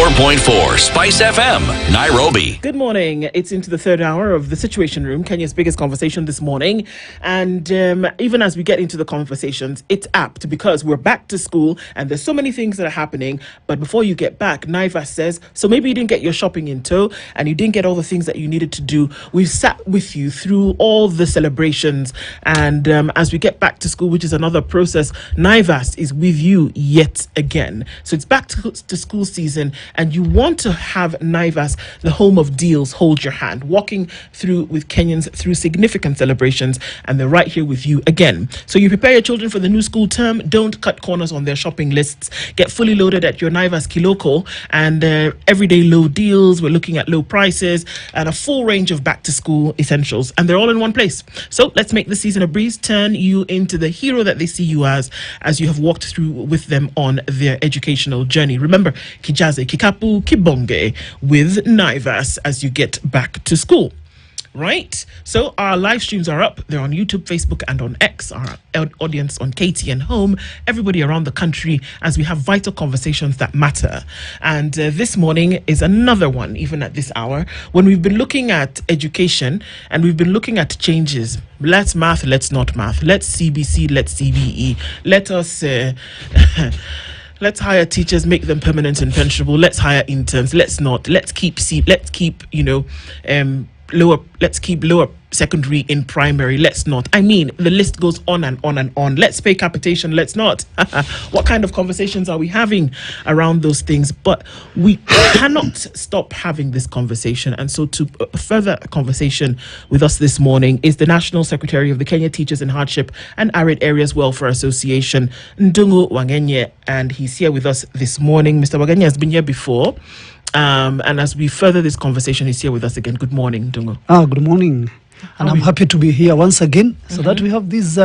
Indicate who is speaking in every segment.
Speaker 1: 94.4 Spice FM, Nairobi.
Speaker 2: Good morning. It's into the third hour of the Situation Room, Kenya's biggest conversation this morning. And even as we get into the conversations, it's apt because we're back to school and there's so many things that are happening. But before you get back, Naivas says, so maybe you didn't get your shopping in tow and you didn't get all the things that you needed to do. We've sat with you through all the celebrations. And as we get back to school, which is another process, Naivas is with you yet again. So it's back to school season and you want to have Naivas, the home of deals, hold your hand, walking through with Kenyans through significant celebrations, and they're right here with you again. So you prepare your children for the new school term. Don't cut corners on their shopping lists. Get fully loaded at your Naivas Kiloko and everyday low deals. We're looking at low prices and a full range of back to school essentials, and they're all in one place. So let's make this season a breeze. Turn you into the hero that they see you as you have walked through with them on their educational journey. Remember, Kijaze, Kikapu, Kibonge with Naivas as you get back to school. Right? So our live streams are up. They're on YouTube, Facebook, and on X. Our audience on KTN Home, everybody around the country, as we have vital conversations that matter. And this morning is another one, even at this hour, when we've been looking at education and we've been looking at changes. Let's math, let's not math. Let's CBC, let's CBE. Let us... Let's hire teachers, make them permanent and pensionable. Let's hire interns. Let's not. Let's keep lower secondary in primary. Let's not. I mean, the list goes on and on and on. Let's pay capitation. Let's not. What kind of conversations are we having around those things? But we cannot stop having this conversation. And so to further a conversation with us this morning is the National Secretary of the Kenya Teachers in Hardship and Arid Areas Welfare Association, Ndungu Wangenye, and he's here with us this morning. Mr. Wangenye has been here before. And as we further this conversation, he's here with us again. Good morning, Ndungu.
Speaker 3: Good morning. And I'm happy to be here once again so that we have this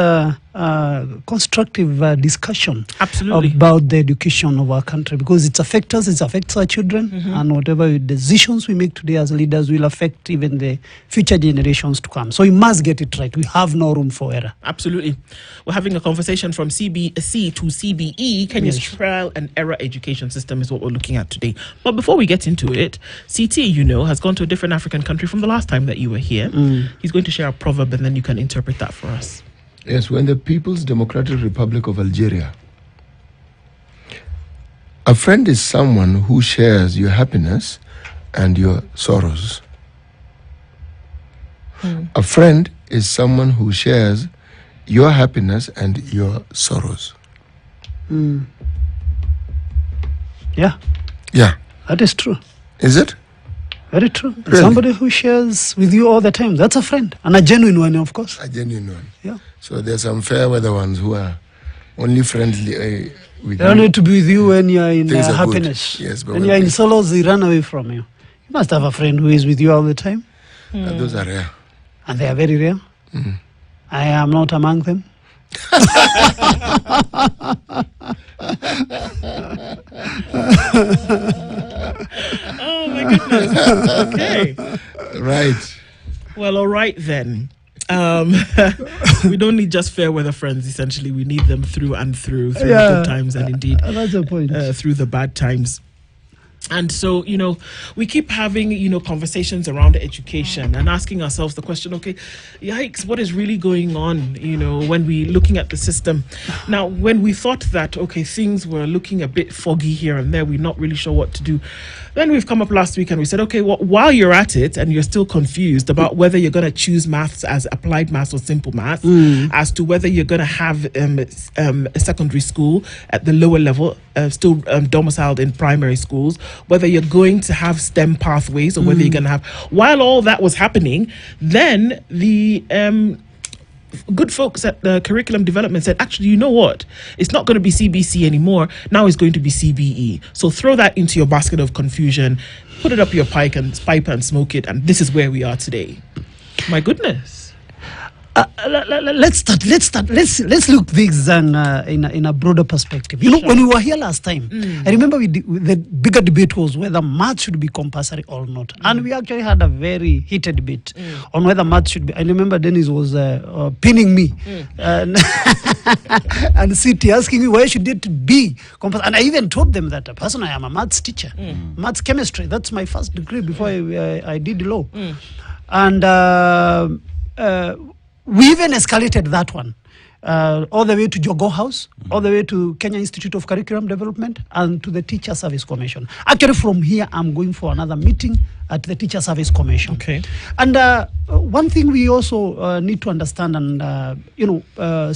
Speaker 3: constructive discussion about the education of our country, because it affects us, it affects our children, and whatever decisions we make today as leaders will affect even the future generations to come. So we must get it right. We have no room for error. Absolutely.
Speaker 2: We're having a conversation from CBC to CBE. Kenya's trial and error education system is what we're looking at today. But before we get into it, CT, has gone to a different African country from the last time that you were here. He's going to share a proverb and then you can interpret that for us.
Speaker 4: Yes, when the People's Democratic Republic of Algeria, a friend is someone who shares your happiness and your sorrows. A friend is someone who shares your happiness and your sorrows.
Speaker 3: Yeah.
Speaker 4: Yeah.
Speaker 3: That is true.
Speaker 4: Is it?
Speaker 3: Very true.
Speaker 4: Really?
Speaker 3: Somebody who shares with you all the time. That's a friend. And a genuine one, of course.
Speaker 4: A genuine one.
Speaker 3: Yeah.
Speaker 4: So there's some fair weather ones who are only friendly with
Speaker 3: They don't
Speaker 4: you.
Speaker 3: need to be with you when you're in
Speaker 4: Things are
Speaker 3: happiness.
Speaker 4: good. Yes, but
Speaker 3: when you're in sorrows, they run away from you. You must have a friend who is with you all the time.
Speaker 4: And those are rare.
Speaker 3: And they are very rare. I am not among them.
Speaker 2: Oh my goodness. Okay.
Speaker 4: Right.
Speaker 2: Well, all right then. We don't need just fair weather friends, essentially. We need them through and through the good times and indeed
Speaker 3: that's the point.
Speaker 2: Through the bad times. And so, we keep having, conversations around education and asking ourselves the question, okay, yikes, what is really going on, when we're looking at the system? Now, when we thought that, okay, things were looking a bit foggy here and there, we're not really sure what to do. Then we've come up last week and we said, okay, well, while you're at it and you're still confused about whether you're going to choose maths as applied maths or simple maths, as to whether you're going to have a secondary school at the lower level, still domiciled in primary schools, whether you're going to have STEM pathways or whether you're going to have... While all that was happening, then the... good folks at the curriculum development said, actually, you know what? It's not going to be CBC anymore. Now it's going to be CBE. So throw that into your basket of confusion, put it up your pipe and smoke it, and this is where we are today. My goodness.
Speaker 3: Let's look this in a broader perspective. You know, when we were here last time, I remember the bigger debate was whether maths should be compulsory or not, and we actually had a very heated debate on whether maths should be. I remember Dennis was pinning me and City asking me why should it be compulsory, and I even told them that personally I am a maths teacher, maths chemistry. That's my first degree before I did law, and. We even escalated that one all the way to Jogo House, all the way to Kenya Institute of Curriculum Development, and to the Teacher Service Commission. Actually, from here, I'm going for another meeting at the Teacher Service Commission.
Speaker 2: Okay.
Speaker 3: And one thing we also need to understand and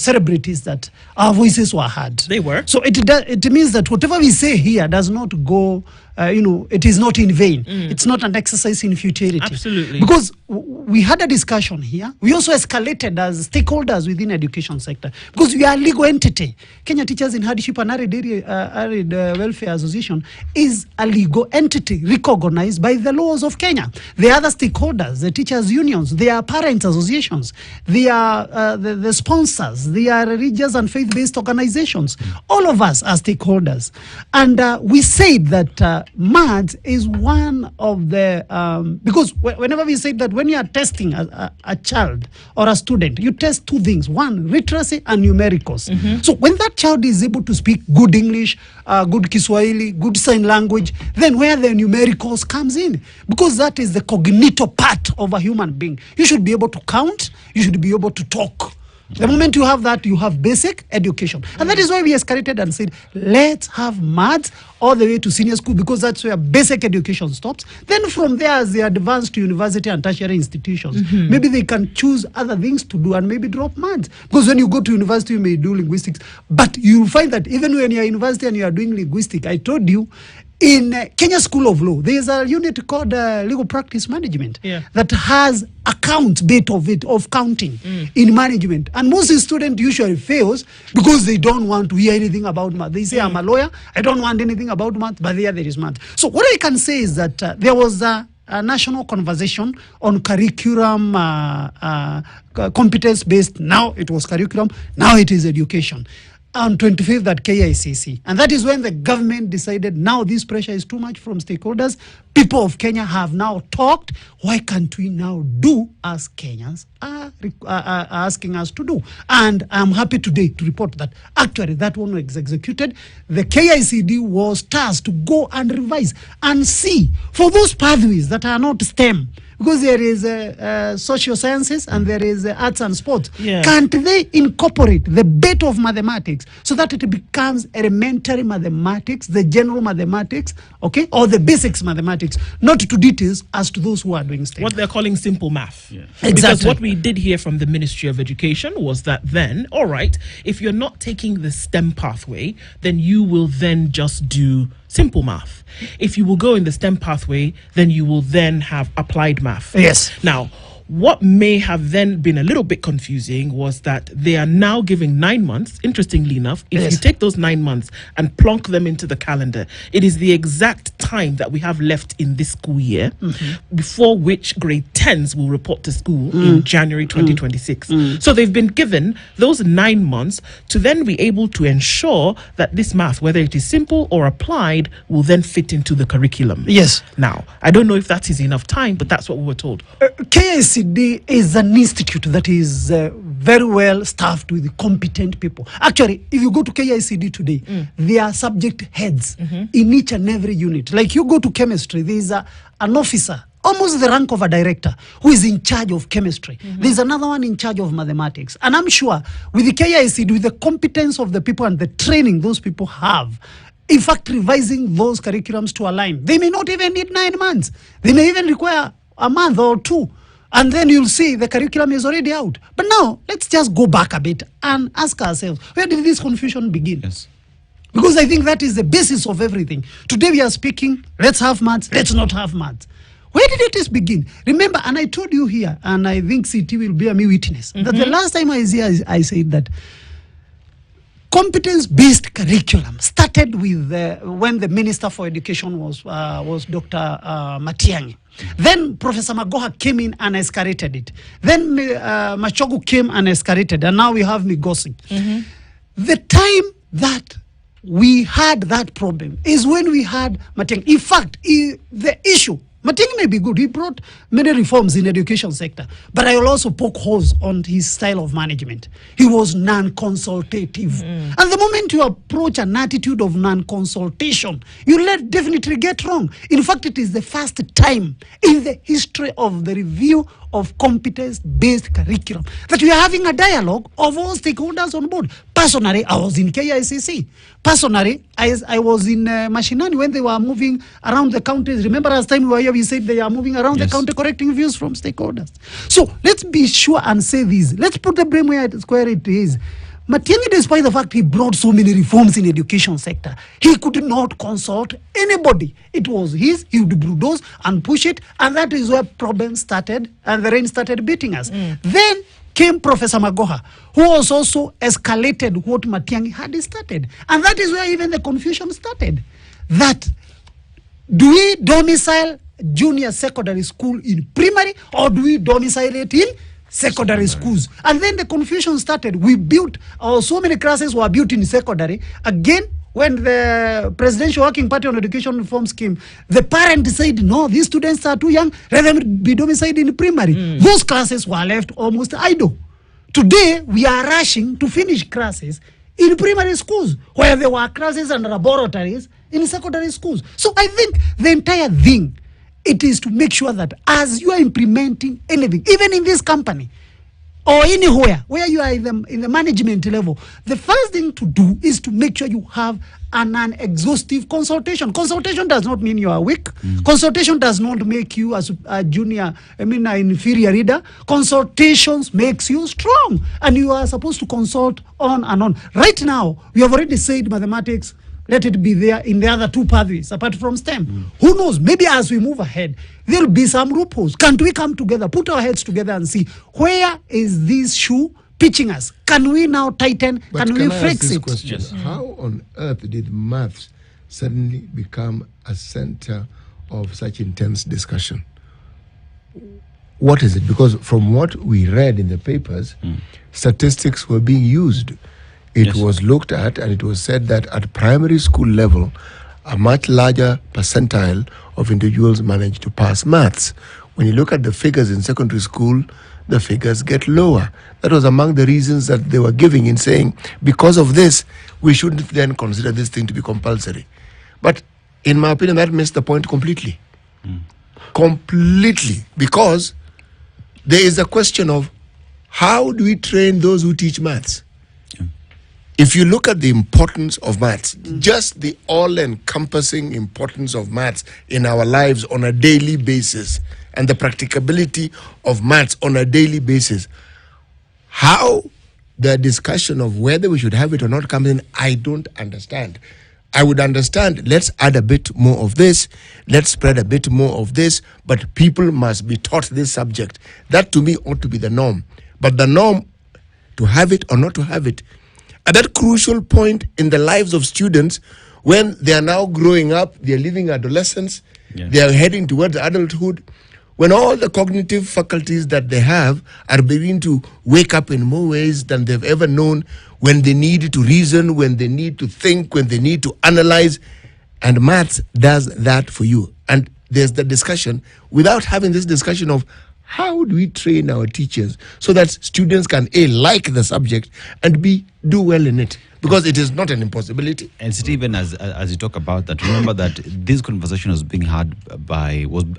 Speaker 3: celebrate is that our voices were heard.
Speaker 2: They were.
Speaker 3: So it means that whatever we say here does not go. It is not in vain. It's not an exercise in futility.
Speaker 2: Absolutely.
Speaker 3: Because we had a discussion here. We also escalated as stakeholders within education sector because we are a legal entity. Kenya Teachers in Hardship and Arid Welfare Association is a legal entity recognized by the laws of Kenya. The other stakeholders, the teachers' unions, they are parents' associations, they are the sponsors, they are religious and faith-based organizations. All of us are stakeholders. And we said that maths is one of the because whenever we say that when you are testing a child or a student, you test two things: one, literacy and numericals. So when that child is able to speak good English, good Kiswahili, good sign language, then where the numericals comes in, because that is the cognitive part of a human being. You should be able to count, you should be able to talk. The moment you have that, you have basic education. And that is why we escalated and said, let's have maths all the way to senior school, because that's where basic education stops. Then from there, as they advance to university and tertiary institutions, maybe they can choose other things to do and maybe drop maths. Because when you go to university, you may do linguistics. But you'll find that even when you're in university and you are doing linguistics, I told you, in Kenya School of Law, there is a unit called Legal Practice Management that has accounts bit of it, of counting in management. And most students usually fails because they don't want to hear anything about math. They say, I'm a lawyer, I don't want anything about math, but there is math. So what I can say is that there was a national conversation on curriculum, competence-based. Now it was curriculum, now it is education. On 25th at KICC. And that is when the government decided now this pressure is too much from stakeholders. People of Kenya have now talked. Why can't we now do as Kenyans are asking us to do? And I'm happy today to report that actually that one was executed. The KICD was tasked to go and revise and see for those pathways that are not STEM, because there is social sciences and there is arts and sports. Can't they incorporate the bit of mathematics so that it becomes elementary mathematics, the general mathematics, okay, or the basics mathematics, not to details as to those who are doing STEM.
Speaker 2: What they're calling simple math.
Speaker 3: Exactly.
Speaker 2: Because what we did hear from the Ministry of Education was that then, all right, if you're not taking the STEM pathway, then you will then just do simple math. If you will go in the STEM pathway, then you will then have applied math.
Speaker 3: Yes.
Speaker 2: Now, what may have then been a little bit confusing was that they are now giving 9 months. Interestingly enough, if you take those 9 months and plonk them into the calendar, it is the exact time that we have left in this school year before which grade 10s will report to school in January 2026. So they've been given those 9 months to then be able to ensure that this math, whether it is simple or applied, will then fit into the curriculum.
Speaker 3: Yes.
Speaker 2: Now, I don't know if that is enough time, but that's what we were told.
Speaker 3: KICD is an institute that is very well staffed with competent people. Actually, if you go to KICD today, there are subject heads in each and every unit. Like you go to chemistry, there is an officer, almost the rank of a director, who is in charge of chemistry. There's another one in charge of mathematics. And I'm sure with the KICD, with the competence of the people and the training those people have, in fact, revising those curriculums to align, they may not even need 9 months. They may even require a month or two. And then you'll see the curriculum is already out. But now, let's just go back a bit and ask ourselves, where did this confusion begin?
Speaker 5: Yes.
Speaker 3: Because I think that is the basis of everything. Today we are speaking, let's have maths, let's not have maths. Where did it begin? Remember, and I told you here, and I think CT will bear me witness, that the last time I was here, I said that Competence-based curriculum started with when the Minister for Education was Dr. Matiang'i. Then Professor Magoha came in and escalated it. Then Machogu came and escalated, and now we have Migosi. The time that we had that problem is when we had Matiang'i. In fact, the issue, Matiang'i may be good. He brought many reforms in the education sector, but I will also poke holes on his style of management. He was non-consultative. And the moment you approach an attitude of non-consultation, you let definitely get wrong. In fact, it is the first time in the history of the review of competence-based curriculum that we are having a dialogue of all stakeholders on board. Personally, I was in KICC. Personally, I was in Mashinani when they were moving around the counties. Remember last time we were here, we said they are moving around the county correcting views from stakeholders. So let's be sure and say this. Let's put the blame where it is. Matiang'i, despite the fact he brought so many reforms in the education sector, he could not consult anybody. It was he would bulldoze and push it, and that is where problems started and the rain started beating us. Then came Professor Magoha, who was also escalated what Matiang'i had started. And that is where even the confusion started. That do we domicile junior secondary school in primary, or do we domicile it in secondary schools? And then the confusion started. We built, so many classes were built in secondary. Again, when the Presidential Working Party on Education Reforms came, the parent said, no, these students are too young, let them be domiciled in primary. Those classes were left almost idle. Today, we are rushing to finish classes in primary schools, where there were classes and laboratories in secondary schools. So I think the entire thing, it is to make sure that as you are implementing anything, even in this company or anywhere where you are in the management level, the first thing to do is to make sure you have an exhaustive consultation. Consultation does not mean you are weak. Consultation does not make you as a junior, an inferior reader. Consultations makes you strong, and you are supposed to consult on and on. Right now, we have already said mathematics, let it be there in the other two pathways apart from STEM. Who knows? Maybe as we move ahead, there will be some loopholes. Can't we come together, put our heads together and see where is this shoe pitching us? Can we now tighten?
Speaker 4: But
Speaker 3: can we fix it?
Speaker 4: Question? Yes. How on earth did maths suddenly become a center of such intense discussion? What is it? Because from what we read in the papers, statistics were being used. It was looked at, and it was said that at primary school level, a much larger percentile of individuals manage to pass maths. When you look at the figures in secondary school, the figures get lower. That was among the reasons that they were giving in saying, because of this, we shouldn't then consider this thing to be compulsory. But in my opinion, that missed the point completely. Completely. Because there is a question of how do we train those who teach maths? If you look at the importance of maths, just the all-encompassing importance of maths in our lives on a daily basis, and the practicability of maths on a daily basis, how the discussion of whether we should have it or not comes in, I don't understand. I would understand, let's add a bit more of this, let's spread a bit more of this, but people must be taught this subject. That to me ought to be the norm. But the norm, to have it or not to have it, at that crucial point in the lives of students, when they are now growing up, they are leaving adolescence, they are heading towards adulthood, when all the cognitive faculties that they have are beginning to wake up in more ways than they've ever known, when they need to reason, when they need to think, when they need to analyze, and maths does that for you. And there's the discussion, without having this discussion of how do we train our teachers so that students can A, like the subject, and B, do well in it? Because it is not an impossibility.
Speaker 5: And Stephen, as you talk about that, remember that this conversation was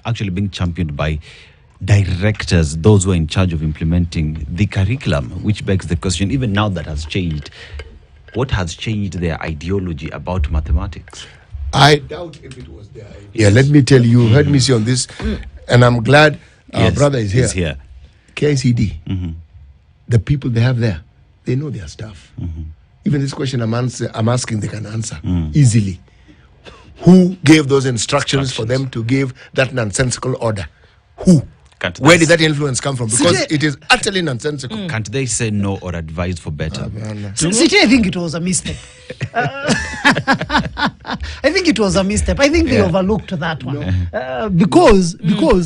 Speaker 5: actually being championed by directors, those who are in charge of implementing the curriculum, which begs the question, even now that has changed, what has changed their ideology about mathematics?
Speaker 4: I doubt if it was their idea. Yeah, let me tell you, you heard me say on this, and I'm glad our brother is here.
Speaker 5: He's here.
Speaker 4: KICD, the people they have there, they know their stuff. Even this question I'm asking, they can answer easily. Who gave those instructions for them to give that nonsensical order? Who? Where did that influence come from? Because it is utterly nonsensical.
Speaker 5: Can't they say no or advise for better?
Speaker 3: City, I think it was a mistake. I think it was a misstep. I think they overlooked that one. Because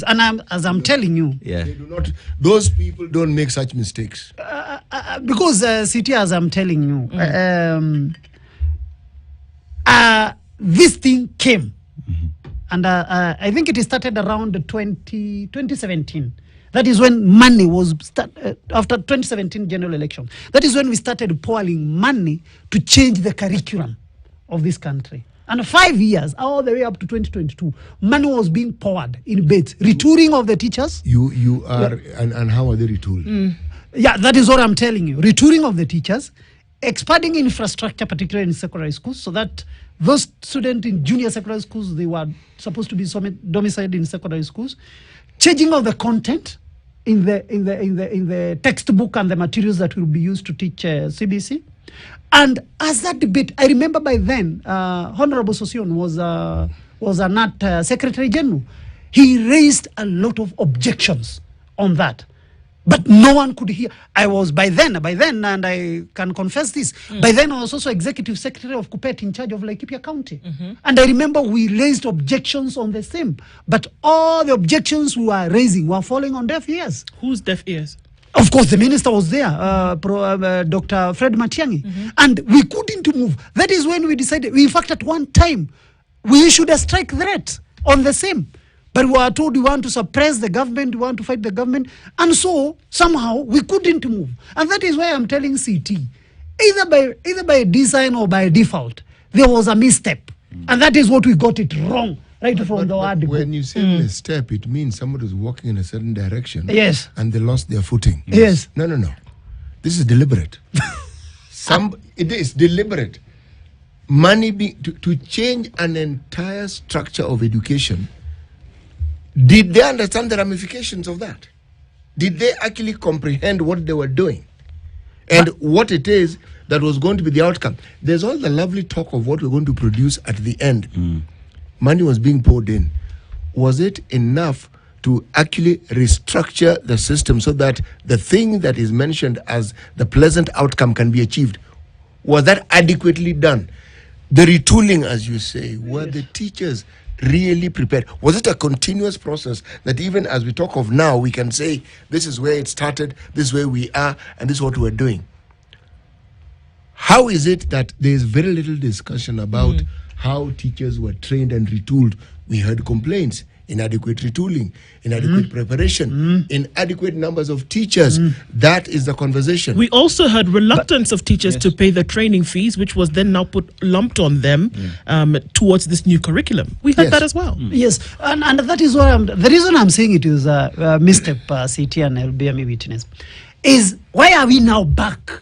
Speaker 3: and I'm telling you,
Speaker 4: they do not. Those people don't make such mistakes.
Speaker 3: Because City, as I'm telling you, this thing came. And I think it started around 2017. That is when money was after 2017 general election. That is when we started pouring money to change the curriculum of this country. And 5 years, all the way up to 2022, money was being poured in beds, retooling of the teachers.
Speaker 4: You are, and how are they retooled?
Speaker 3: Yeah, that is what I'm telling you. Retooling of the teachers, expanding infrastructure, particularly in secondary schools, so that those students in junior secondary schools, they were supposed to be domiciled in secondary schools. Changing of the content in the textbook and the materials that will be used to teach CBC. And as that debate, I remember by then, Honorable Sosion was a NAT Secretary General. He raised a lot of objections on that. But no one could hear. I was by then, and I can confess this, by then I was also Executive Secretary of Kupet in charge of Laikipia County. And I remember we raised objections on the same. But all the objections we were raising were falling on deaf ears.
Speaker 2: Whose deaf ears?
Speaker 3: Of course, the minister was there, Dr. Fred Matiang'i. And we couldn't move. That is when we decided, in fact, at one time, we issued a strike threat on the same. But we were told we want to suppress the government, we want to fight the government. And so, somehow, we couldn't move. And that is why I'm telling CT, either by design or by default, there was a misstep. And that is what we got it wrong, right from the word.
Speaker 4: When you say misstep, it means somebody was walking in a certain direction.
Speaker 3: Yes.
Speaker 4: And they lost their footing.
Speaker 3: Yes.
Speaker 4: No. This is deliberate. It is deliberate. Money to change an entire structure of education. Did they understand the ramifications of that? Did they actually comprehend what they were doing? And what it is that was going to be the outcome? There's all the lovely talk of what we're going to produce at the end. Money was being poured in. Was it enough to actually restructure the system so that the thing that is mentioned as the pleasant outcome can be achieved? Was that adequately done? The retooling, as you say, were the teachers really prepared? Was it a continuous process that even as we talk of now, we can say, this is where it started, this is where we are, and this is what we're doing? How is it that there is very little discussion about how teachers were trained and retooled? We heard complaints, inadequate retooling, inadequate preparation, inadequate numbers of teachers. That is the conversation.
Speaker 2: We also heard reluctance of teachers to pay the training fees, which was then now lumped on them towards this new curriculum. We heard that as well.
Speaker 3: Yes, and that is what the reason I'm saying it is a misstep, CT and LBME witness, is why are we now back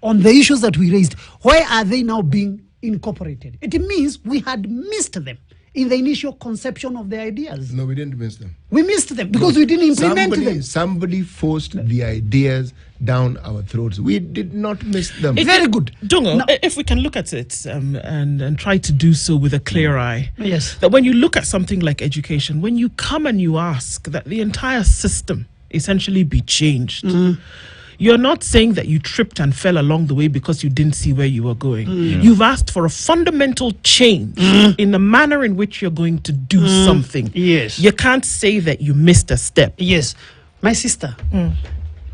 Speaker 3: on the issues that we raised? Why are they now being incorporated? It means we had missed them in the initial conception of the ideas.
Speaker 4: No, we didn't miss them.
Speaker 3: We missed them because we didn't implement them.
Speaker 4: Somebody forced the ideas down our throats. We did not miss them.
Speaker 3: Very good.
Speaker 2: Dungo, now, if we can look at it and try to do so with a clear eye.
Speaker 3: Yes.
Speaker 2: That when you look at something like education, when you come and you ask that the entire system essentially be changed, you're not saying that you tripped and fell along the way because you didn't see where you were going. You've asked for a fundamental change in the manner in which you're going to do something.
Speaker 3: Yes.
Speaker 2: You can't say that you missed a step.
Speaker 3: Yes. My sister,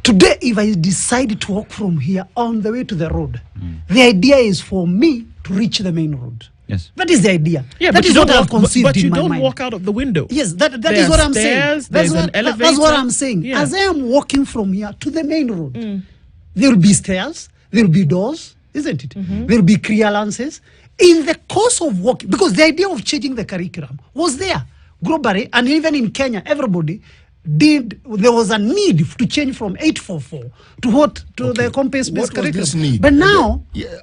Speaker 3: today if I decide to walk from here on the way to the road, the idea is for me to reach the main road.
Speaker 5: Yes.
Speaker 3: That is the idea.
Speaker 2: Yeah,
Speaker 3: that is what I've conceived
Speaker 2: but you
Speaker 3: in my
Speaker 2: don't
Speaker 3: mind.
Speaker 2: walk out of the window.
Speaker 3: Yes, that is what I'm saying.
Speaker 2: That's
Speaker 3: what I'm saying.
Speaker 2: Yeah.
Speaker 3: As I am walking from here to the main road, there will be stairs, there will be doors, isn't it? There will be clearances. In the course of walking, because the idea of changing the curriculum was there globally, and even in Kenya, everybody there was a need to change from 844 to the competence-based curriculum.
Speaker 4: This need?
Speaker 3: But now,
Speaker 4: Yes.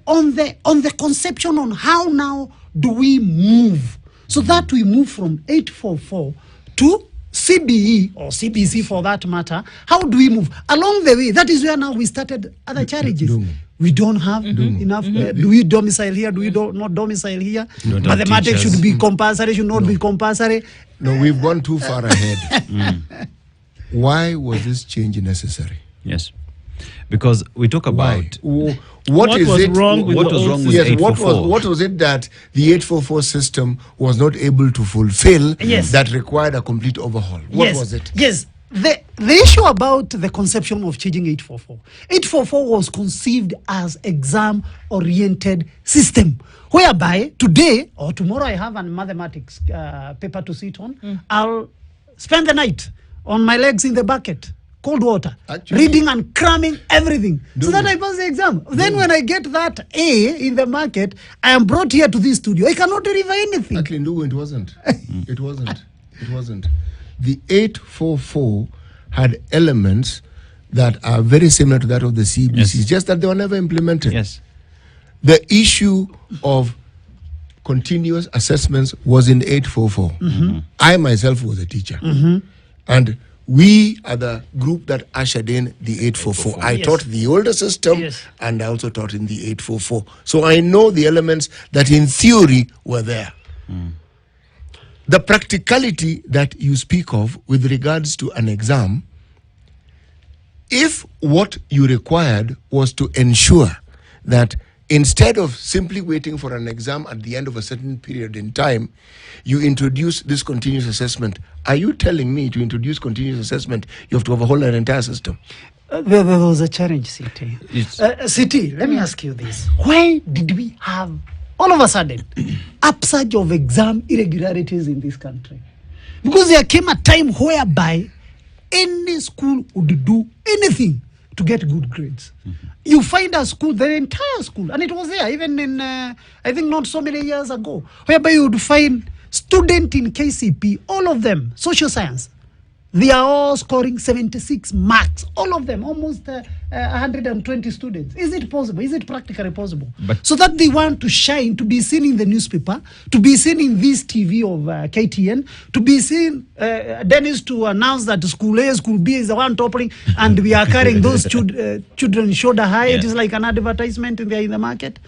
Speaker 3: on the conception on how now do we move, so that we move from 844 to CBE or CBC for that matter. How do we move along the way? That is where now we started other challenges. We don't have enough. Do we domicile here? Do we not domicile here? Mathematics should be compulsory, should not be compulsory.
Speaker 4: No, we've gone too far ahead. Why was this change necessary?
Speaker 5: Yes. Because we talk about
Speaker 2: what was wrong with
Speaker 5: what was wrong with 844.
Speaker 4: What was it that the 844 system was not able to fulfill that required a complete overhaul? What was it?
Speaker 3: Yes. The issue about the conception of changing 844. 844 was conceived as exam-oriented system, whereby today or tomorrow I have a mathematics paper to sit on. I'll spend the night on my legs in the bucket, cold water, reading and cramming everything, so that I pass the exam. Then when I get that A in the market, I am brought here to this studio. I cannot deliver anything.
Speaker 4: Actually, no, it wasn't. It wasn't. The 844 had elements that are very similar to that of the CBC, just that they were never implemented.
Speaker 5: Yes.
Speaker 4: The issue of continuous assessments was in 844. I myself was a teacher. And we are the group that ushered in the 844. I taught the older system and I also taught in the 844. So I know the elements that in theory were there. The practicality that you speak of with regards to an exam, if what you required was to ensure that instead of simply waiting for an exam at the end of a certain period in time, you introduce this continuous assessment, are you telling me to introduce continuous assessment, you have to overhaul an entire system?
Speaker 3: There was a challenge, City. City, let me ask you this. Why did we have all of a sudden upsurge of exam irregularities in this country? Because there came a time whereby any school would do anything to get good grades. You find a school, the entire school, and it was there even in, I think not so many years ago, whereby you would find student in KCP, all of them, social science, they are all scoring 76 marks, all of them, almost 120 students. Is it possible? Is it practically possible?
Speaker 5: But
Speaker 3: so that they want to shine, to be seen in the newspaper, to be seen in this TV of KTN, to be seen, Dennis to announce that school A, school B is the one topping, and we are carrying those children shoulder high. It is like an advertisement in the market.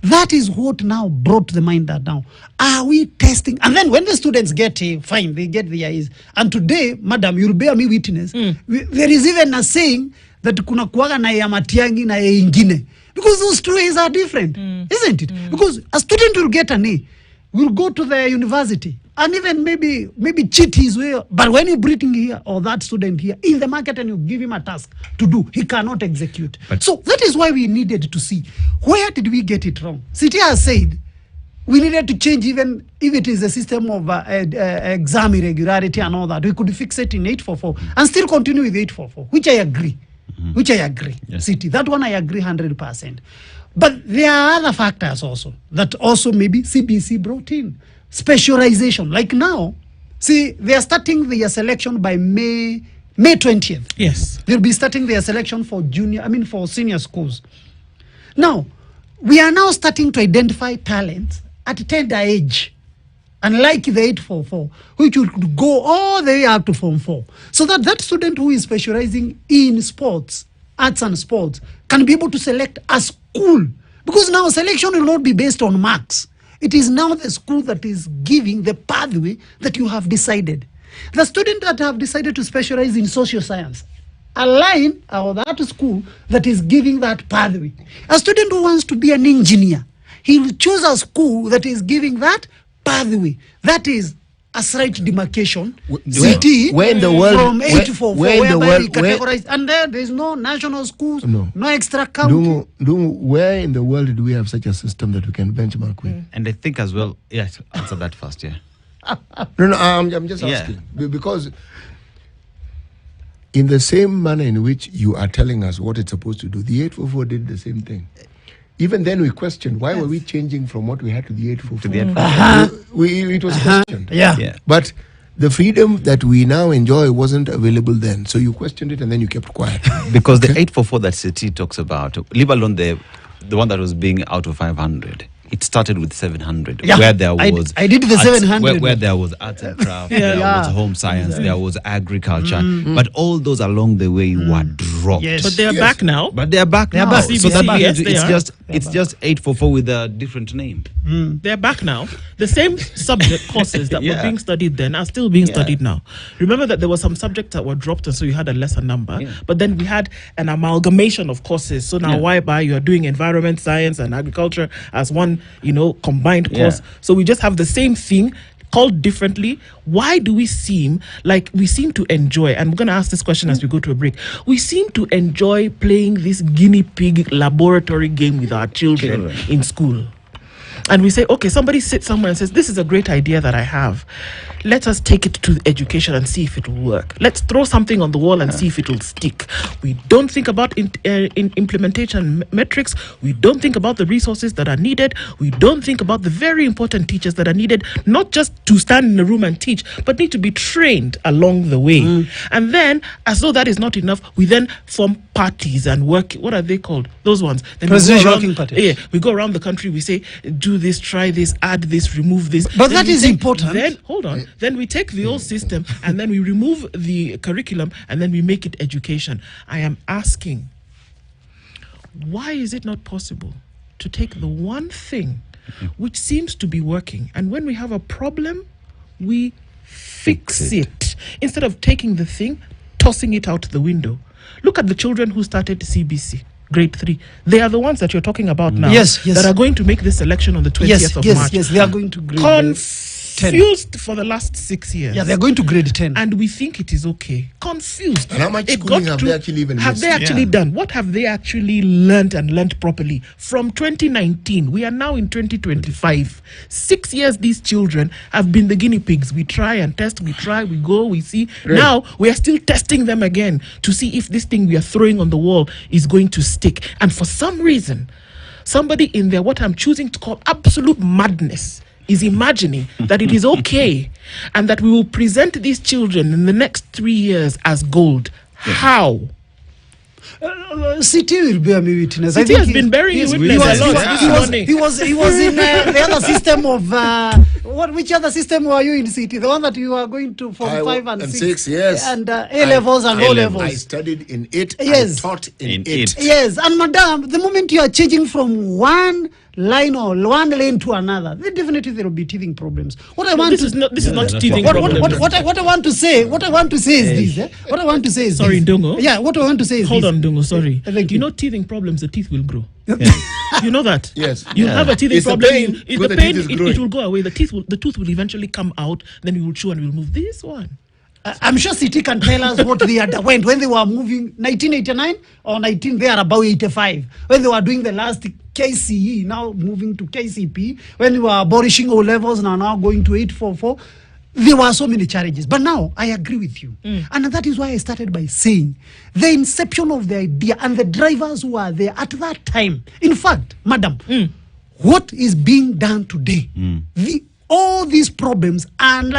Speaker 3: That is what now brought the mind that now. Are we testing? And then when the students get fine, they get the A's. And today, madam, you'll bear me witness, there is even a saying that kuna kuwaga na ya matiangi na ya ingine. Because those two A's are different, isn't it? Because a student will get an A, will go to the university, and even maybe cheat his way. But when you bring here or that student here in the market and you give him a task to do, he cannot execute. So that is why we needed to see, where did we get it wrong? City has said we needed to change, even if it is a system of exam irregularity and all that. We could fix it in 844 and still continue with 844, which I agree. City, that one I agree 100%. But there are other factors also that also maybe CBC brought in. Specialization, like now, see, they are starting their selection by May 20th.
Speaker 2: Yes.
Speaker 3: They'll be starting their selection for for senior schools. Now, we are now starting to identify talents at tender age, unlike the 844, which would go all the way up to Form 4. So that student who is specializing in sports, arts and sports, can be able to select a school. Because now selection will not be based on marks. It is now the school that is giving the pathway that you have decided. The student that have decided to specialize in social science, align or that school that is giving that pathway. A student who wants to be an engineer, he will choose a school that is giving that pathway. That is a slight demarcation.
Speaker 4: Where in the world,
Speaker 3: from 844, whereby we categorize, and there is no national schools, no extra county.
Speaker 4: Where in the world do we have such a system that we can benchmark with?
Speaker 5: And I think as well, yes, answer that first,
Speaker 4: No, I'm just asking. Because in the same manner in which you are telling us what it's supposed to do, the 844 did the same thing. Even then we questioned, why were we changing from what we had to the 844? To the 844. It was questioned. But the freedom that we now enjoy wasn't available then. So you questioned it and then you kept quiet.
Speaker 5: Because the 844 that City talks about, leave alone the one that was being out of 500, it started with 700,
Speaker 3: Yeah,
Speaker 5: where there was
Speaker 3: I did the 700.
Speaker 5: where there was arts and craft,
Speaker 3: Yeah.
Speaker 5: there
Speaker 3: Yeah.
Speaker 5: was home science, there was agriculture, but all those along the way were dropped.
Speaker 3: Yes.
Speaker 2: But they're back now.
Speaker 5: But they are back
Speaker 3: They are
Speaker 5: now.
Speaker 3: back.
Speaker 5: So that
Speaker 2: CBC, yes,
Speaker 5: means
Speaker 2: they are.
Speaker 5: it's just 844 with a different name.
Speaker 2: They're back now. The same subject courses that were
Speaker 5: Yeah.
Speaker 2: being studied then are still being studied now. Remember that there were some subjects that were dropped, and so you had a lesser number.
Speaker 5: Yeah.
Speaker 2: But then we had an amalgamation of courses. So now, whereby you are doing environment science and agriculture as one, combined course. So we just have the same thing called differently. Why do we seem to enjoy, and we're going to ask this question as we go to a break, we seem to enjoy playing this guinea pig laboratory game with our children in school. And we say, okay, somebody sits somewhere and says, this is a great idea that I have. Let us take it to education and see if it will work. Let's throw something on the wall and see if it will stick. We don't think about implementation metrics. We don't think about the resources that are needed. We don't think about the very important teachers that are needed, not just to stand in a room and teach, but need to be trained along the way. And then, as though that is not enough, we then form parties and work. What are they called? Those ones. Then
Speaker 3: Presidential working parties.
Speaker 2: Yeah, we go around the country. We say, do this, try this, add this, remove this.
Speaker 3: But
Speaker 2: Then
Speaker 3: that
Speaker 2: we
Speaker 3: is important.
Speaker 2: Then hold on. Then we take the old system and then we remove the curriculum and then we make it education. I am asking, why is it not possible to take the one thing which seems to be working, and when we have a problem, we fix it instead of taking the thing, tossing it out the window? Look at the children who started CBC. Grade 3. They are the ones that you're talking about now.
Speaker 3: Yes.
Speaker 2: That are going to make this election on the 20th of March.
Speaker 3: Yes, they are going to grade 10.
Speaker 2: Confused for the last 6 years.
Speaker 3: Yeah, they're going to grade 10.
Speaker 2: And we think it is okay. Confused.
Speaker 4: And how much
Speaker 2: It
Speaker 4: schooling
Speaker 2: got
Speaker 4: have
Speaker 2: to-
Speaker 4: they actually even
Speaker 2: Have
Speaker 4: missed?
Speaker 2: they actually done? What have they actually learned and learned properly? From 2019, we are now in 2025. 6 years these children have been the guinea pigs. We try and test, we try, we go, we see. Now, we are still testing them again to see if this thing we are throwing on the wall is going to stick. And for some reason, somebody in there, what I'm choosing to call absolute madness, is imagining that it is okay and that we will present these children in the next 3 years as gold. How?
Speaker 3: CT will bear me witness.
Speaker 2: CT has been bearing you witness a lot this morning.
Speaker 3: He was in the other system of which other system were you in CT? The one that you are going to from 5 and 6,
Speaker 4: yes.
Speaker 3: and A levels and O levels.
Speaker 4: I studied in it.
Speaker 3: Yes.
Speaker 4: I taught in
Speaker 5: In
Speaker 4: it.
Speaker 5: it.
Speaker 3: Yes, and madam, the moment you are changing from one line or one lane to another, then definitely there will be teething problems. What I want
Speaker 2: This
Speaker 3: to
Speaker 2: is not
Speaker 5: that's
Speaker 2: teething
Speaker 5: what-
Speaker 2: problem.
Speaker 3: what I want to say is this. What I want to say is
Speaker 2: Sorry,
Speaker 3: this.
Speaker 2: Ndongo.
Speaker 3: Yeah, what I want to say is
Speaker 2: Hold
Speaker 3: this.
Speaker 2: on, Dungo, sorry.
Speaker 3: Thank
Speaker 2: You
Speaker 3: you.
Speaker 2: know teething problems, the teeth will grow. You know that?
Speaker 4: Yes.
Speaker 2: You
Speaker 4: Yeah.
Speaker 2: have a teething
Speaker 4: It's the
Speaker 2: problem.
Speaker 4: pain
Speaker 2: It's
Speaker 4: when
Speaker 2: the
Speaker 4: the
Speaker 2: pain.
Speaker 4: teeth is
Speaker 2: It
Speaker 4: growing.
Speaker 2: will go away. The tooth will eventually come out. Then we will chew and we will move this one.
Speaker 3: I'm sure CT can tell us what they underwent when they were moving 1989 or 19. They are about 85 when they were doing the last KCE, now moving to KCP. When they were abolishing O levels and are now going to 844. There were so many challenges, but now I agree with you, and that is why I started by saying the inception of the idea and the drivers who are there at that time. In fact, madam, what is being done today? All these problems, and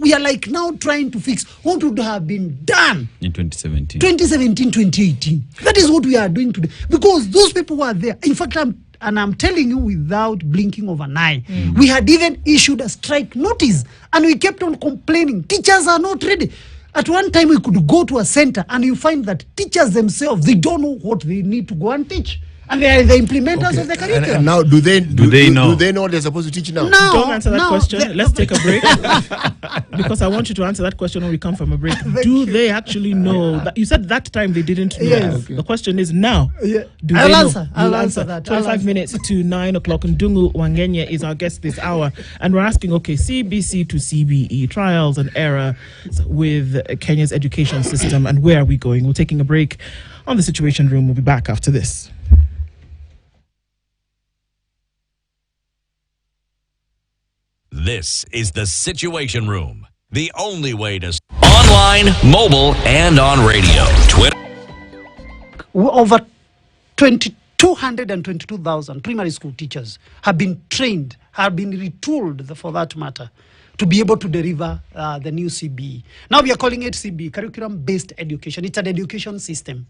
Speaker 3: we are now trying to fix what would have been done
Speaker 5: In 2017.
Speaker 3: 2017, 2018. That is what we are doing today, because those people were there. In fact, I'm telling you without blinking of an eye, we had even issued a strike notice, and we kept on complaining. Teachers are not ready. At one time, we could go to a center, and you find that teachers themselves, they don't know what they need to go and teach. And they are the implementers of the curriculum.
Speaker 4: And now, do they know?
Speaker 5: know?
Speaker 4: Do they know what they're supposed to teach now?
Speaker 3: No,
Speaker 2: Don't answer that
Speaker 3: no,
Speaker 2: question. Let's take a break. Because I want you to answer that question when we come from a break. Do they actually know? That you said that time they didn't know.
Speaker 3: Yes.
Speaker 2: The question is now.
Speaker 3: Yeah.
Speaker 2: Do
Speaker 3: I'll
Speaker 2: they know?
Speaker 3: answer. I'll answer that.
Speaker 2: 25 minutes to 9 o'clock. Ndungu Wangenye is our guest this hour. And we're asking, okay, CBC to CBE, trials and error with Kenya's education system. And where are we going? We're taking a break on the Situation Room. We'll be back after this.
Speaker 1: This is the Situation Room, the only way to online, mobile, and on radio. Twitter.
Speaker 3: Over 222,000 primary school teachers have been trained, have been retooled, for that matter, to be able to deliver the new CBE. Now we are calling it CBE, Curriculum-Based Education. It's an education system.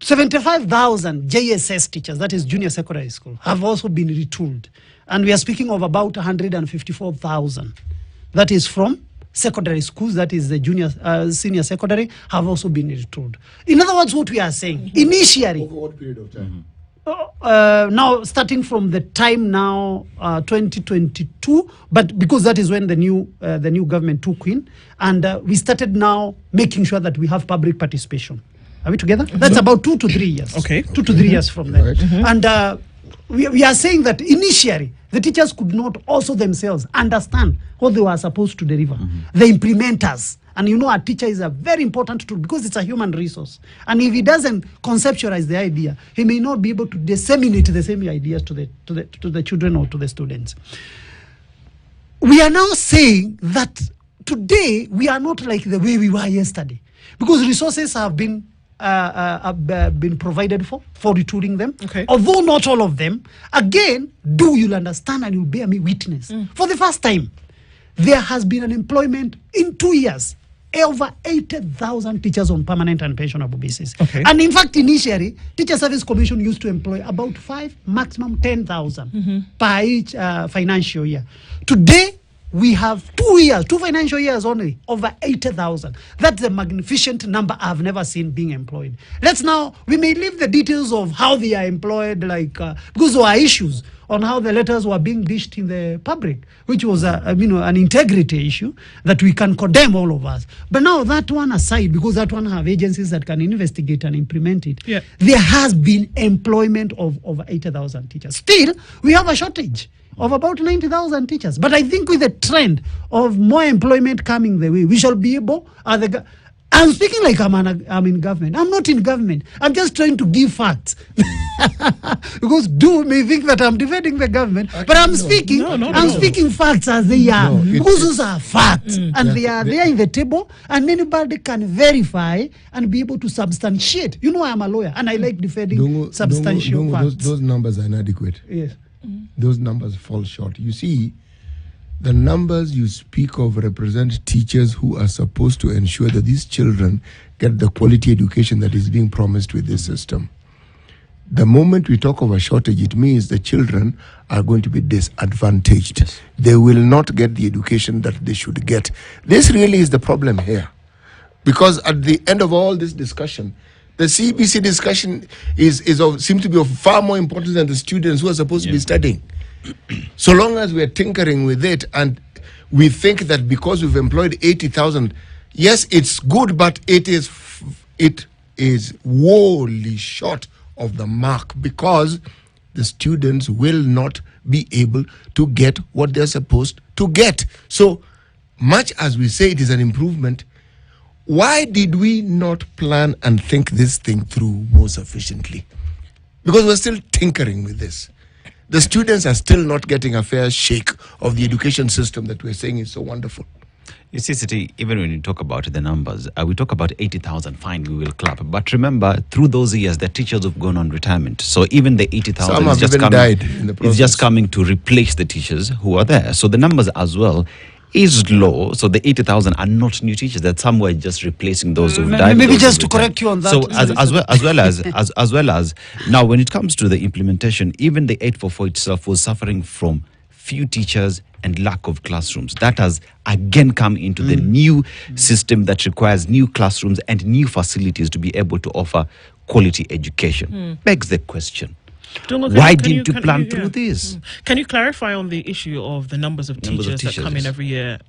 Speaker 3: 75,000 JSS teachers, that is junior secondary school, have also been retooled. And we are speaking of about 154,000. That is from secondary schools, that is the senior secondary, have also been retooled. In other words, what we are saying, initially,
Speaker 4: Over what period of time?
Speaker 3: now starting from the time now 2022, but because that is when the new government took in, and we started now making sure that we have public participation. Are we together? That's about 2 to 3 years.
Speaker 2: Okay.
Speaker 3: 2 to 3 years from then.
Speaker 4: Right.
Speaker 3: And we are saying that initially the teachers could not also themselves understand what they were supposed to deliver. The implementers. And you know, a teacher is a very important tool because it's a human resource. And if he doesn't conceptualize the idea, he may not be able to disseminate the same ideas to the children or to the students. We are now saying that today we are not like the way we were yesterday, because resources have been provided for retooling them.
Speaker 2: Okay.
Speaker 3: Although not all of them. Again, you'll understand and you'll bear me witness. For the first time, there has been an employment in 2 years. Over 80,000 teachers on permanent and pensionable basis.
Speaker 2: Okay.
Speaker 3: And in fact, initially, Teacher Service Commission used to employ about 5, maximum 10,000 per each financial year. Today, we have 2 financial years only, over 80,000. That's a magnificent number I've never seen being employed. We may leave the details of how they are employed, because there are issues on how the letters were being dished in the public, which was an integrity issue that we can condemn, all of us. But now that one aside, because that one have agencies that can investigate and implement it, there has been employment of over 80,000 teachers. Still, we have a shortage of about 90,000 teachers. But I think with the trend of more employment coming the way, we shall be able, I'm speaking like I'm in government. I'm not in government. I'm just trying to give facts. Because may think that I'm defending the government, but I'm speaking. I'm speaking facts as they are. Because those are facts, and they are there in the table, and anybody can verify and be able to substantiate. You know, I'm a lawyer, and I like defending substantial facts.
Speaker 4: Those numbers are inadequate.
Speaker 3: Yes.
Speaker 4: Those numbers fall short. You see, the numbers you speak of represent teachers who are supposed to ensure that these children get the quality education that is being promised with this system. The moment we talk of a shortage, it means the children are going to be disadvantaged.
Speaker 5: Yes.
Speaker 4: They will not get the education that they should get. This really is the problem here. Because at the end of all this discussion, the CBC discussion seems to be of far more importance than the students who are supposed to be studying. So long as we are tinkering with it and we think that because we've employed 80,000, yes, it's good, but it is woefully short of the mark, because the students will not be able to get what they're supposed to get. So much as we say it is an improvement, why did we not plan and think this thing through more sufficiently? Because we're still tinkering with this. The students are still not getting a fair shake of the education system that we're saying is so wonderful.
Speaker 5: You see, City, even when you talk about the numbers, we talk about 80,000, fine, we will clap. But remember, through those years, the teachers have gone on retirement. So even the 80,000 is just
Speaker 4: died in the process.
Speaker 5: It's just coming to replace the teachers who are there. So the numbers as well is low. So the 80,000 are not new teachers. That some were just replacing those who died.
Speaker 3: Maybe just to correct you on that.
Speaker 5: So as well as now, when it comes to the implementation, even the 844 itself was suffering from few teachers and lack of classrooms. That has again come into the new system that requires new classrooms and new facilities to be able to offer quality education. Begs the question. Why didn't you plan through this?
Speaker 2: Can you clarify on the issue of the numbers of teachers that come in every year?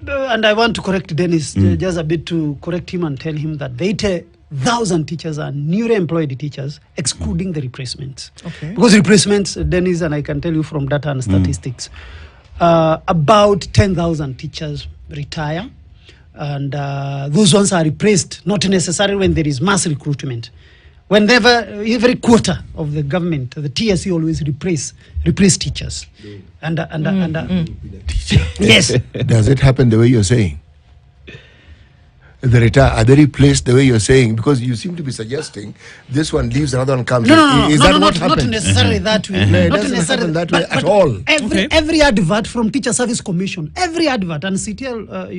Speaker 3: And I want to correct Dennis just a bit, to correct him and tell him that the 80,000 teachers are newly employed teachers, excluding the replacements.
Speaker 2: Okay.
Speaker 3: Because replacements, Dennis, and I can tell you from data and statistics, about 10,000 teachers retire, and those ones are replaced, not necessarily when there is mass recruitment. Whenever, every quarter of the government, the TSC always replace teachers.
Speaker 4: Yes. Does it happen the way you're saying? the retire, are they replaced the way you're saying? Because you seem to be suggesting this one leaves, another one comes. Is that what happens?
Speaker 3: Not necessarily that way.
Speaker 4: No, it doesn't happen that way at all.
Speaker 3: Every advert from Teacher Service Commission, every advert, and CTL,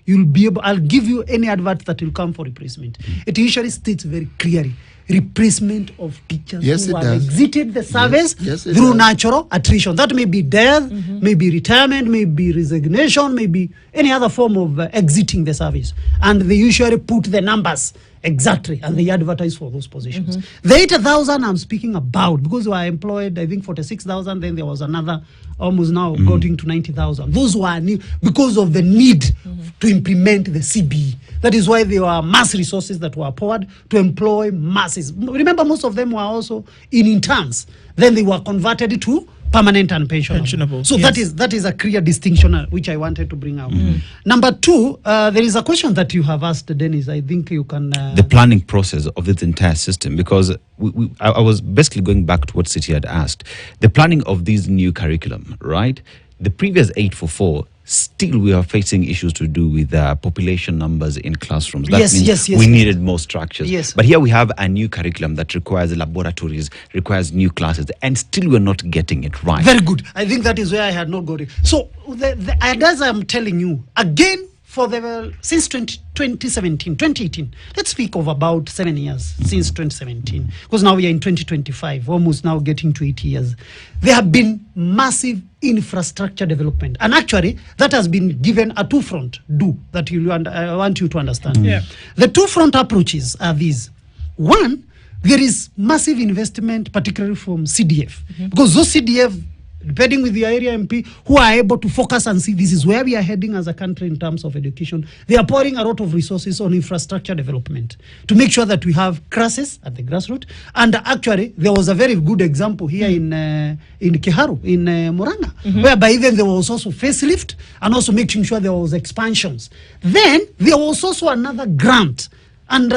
Speaker 3: you'll be able. I'll give you any advert that will come for replacement. It usually states very clearly replacement of teachers who have exited the service through natural attrition. That may be death, maybe retirement, maybe resignation, maybe any other form of exiting the service. And they usually put the numbers exactly, and they advertise for those positions. The 80,000 I'm speaking about, because we are employed, I think 46,000, then there was another almost now getting to 90,000. Those who are new because of the need to implement the CBE. That is why there were mass resources that were poured to employ masses. Remember, most of them were also in interns. Then they were converted to permanent and pensionable. So that is a clear distinction which I wanted to bring out. Number two, there is a question that you have asked, Dennis. I think you can...
Speaker 5: the planning process of this entire system, because I was basically going back to what City had asked. The planning of these new curriculum, right? The previous 844, still we are facing issues to do with population numbers in classrooms. That means we needed more structures. But here we have a new curriculum that requires laboratories, requires new classes, and still we're not getting it right.
Speaker 3: Very good. I think that is where I had not got it. So, as I'm telling you, again, since 2018, let's speak of about 7 years since 2017, because now we are in 2025, almost now getting to 8 years. There have been massive infrastructure development, and actually that has been given a two-front that I want you to understand. The two-front approaches are these. One, there is massive investment, particularly from CDF, because those CDF, depending with the area MP, who are able to focus and see this is where we are heading as a country in terms of education, they are pouring a lot of resources on infrastructure development to make sure that we have classes at the grassroots. And actually, there was a very good example here in Kiharu, in Moranga, whereby then there was also facelift and also making sure there was expansions. Then there was also another grant. And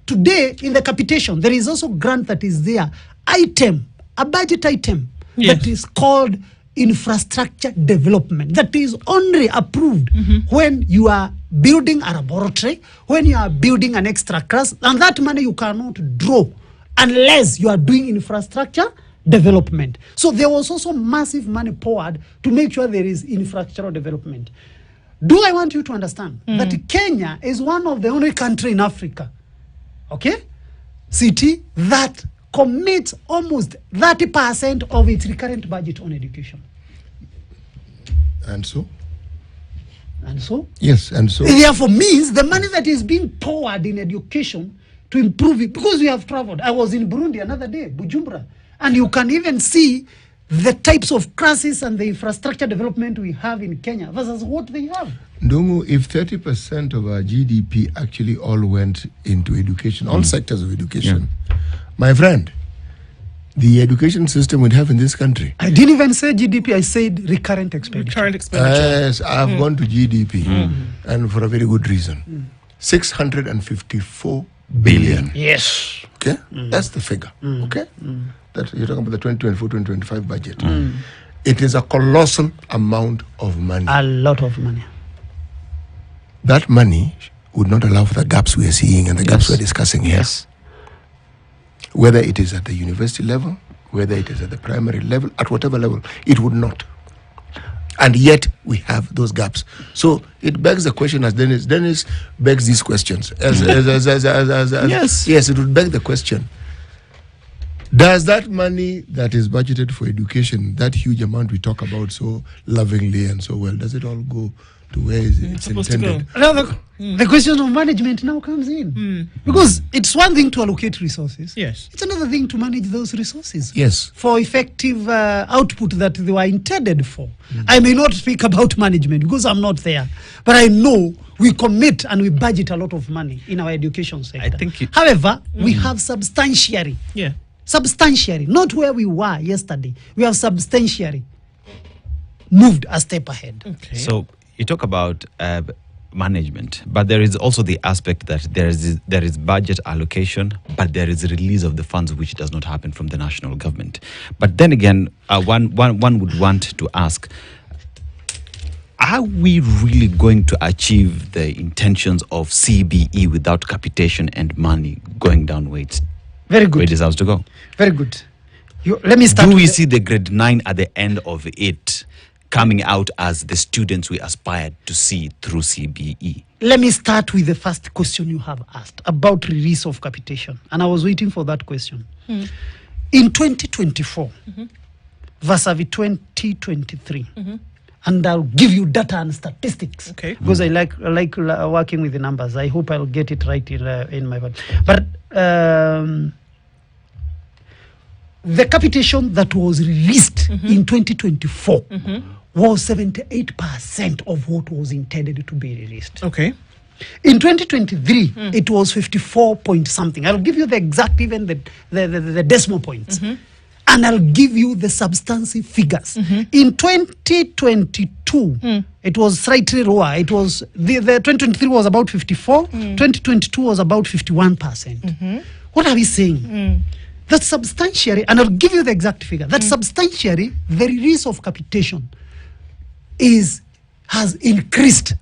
Speaker 3: today in the Capitation, there is also grant that is there, a budget item, that is called infrastructure development, that is only approved when you are building a laboratory, when you are building an extra class, and that money you cannot draw unless you are doing infrastructure development. So there was also massive money poured to make sure there is infrastructural development. Do I want you to understand that Kenya is one of the only country in Africa, city, that commits almost 30% of its recurrent budget on education.
Speaker 4: And so?
Speaker 3: And so?
Speaker 4: Yes, and so?
Speaker 3: It therefore means the money that is being poured in education to improve it, because we have traveled. I was in Burundi another day, Bujumbura, and you can even see the types of classes and the infrastructure development we have in Kenya versus what they have.
Speaker 4: Ndungu, if 30% of our GDP actually all went into education, all sectors of education, my friend, the education system we have in this country.
Speaker 3: I didn't even say GDP, I said recurrent expenditure.
Speaker 4: Yes, I've gone to GDP, and for a very good reason. 654 billion.
Speaker 3: Yes.
Speaker 4: Okay? That's the figure. Okay? That you're talking about the 2024-2025 budget. It is a colossal amount of money.
Speaker 3: A lot of money.
Speaker 4: That money would not allow for the gaps we are seeing and the gaps we're discussing here. Whether it is at the university level, whether it is at the primary level, at whatever level, it would not. And yet we have those gaps. So it begs the question, as Dennis begs these questions. Yes, it would beg the question. Does that money that is budgeted for education, that huge amount we talk about so lovingly and so well, does it all go to where it's intended?
Speaker 3: Now the question of management now comes in. Because it's one thing to allocate resources.
Speaker 2: Yes.
Speaker 3: It's another thing to manage those resources.
Speaker 4: Yes.
Speaker 3: For effective output that they were intended for. I may not speak about management because I'm not there. But I know we commit and we budget a lot of money in our education sector. However, we have substantially, not where we were yesterday, we have substantially moved a step ahead.
Speaker 5: Okay. So you talk about management, but there is also the aspect that there is budget allocation, but there is a release of the funds which does not happen from the national government. But then again, one would want to ask, are we really going to achieve the intentions of CBE without capitation and money going down where
Speaker 3: Very good.
Speaker 5: where it deserves to go?
Speaker 3: Very good. Let me start.
Speaker 5: Do we see the grade 9 at the end of it coming out as the students we aspired to see through CBE?
Speaker 3: Let me start with the first question you have asked about release of capitation. And I was waiting for that question. In 2024, versus 2023, and I'll give you data and statistics, because I like working with the numbers. I hope I'll get it right in my body. But the capitation that was released in 2024 was 78% of what was intended to be released.
Speaker 2: Okay.
Speaker 3: In 2023, it was 54 point something. I'll give you the exact, even the decimal points. And I'll give you the substantive figures. In 2022, it was slightly lower. It was the 2023 was about 54. 2022 was about 51%. What are we saying? That substantially, and I'll give you the exact figure. That substantially, the release of capitation has increased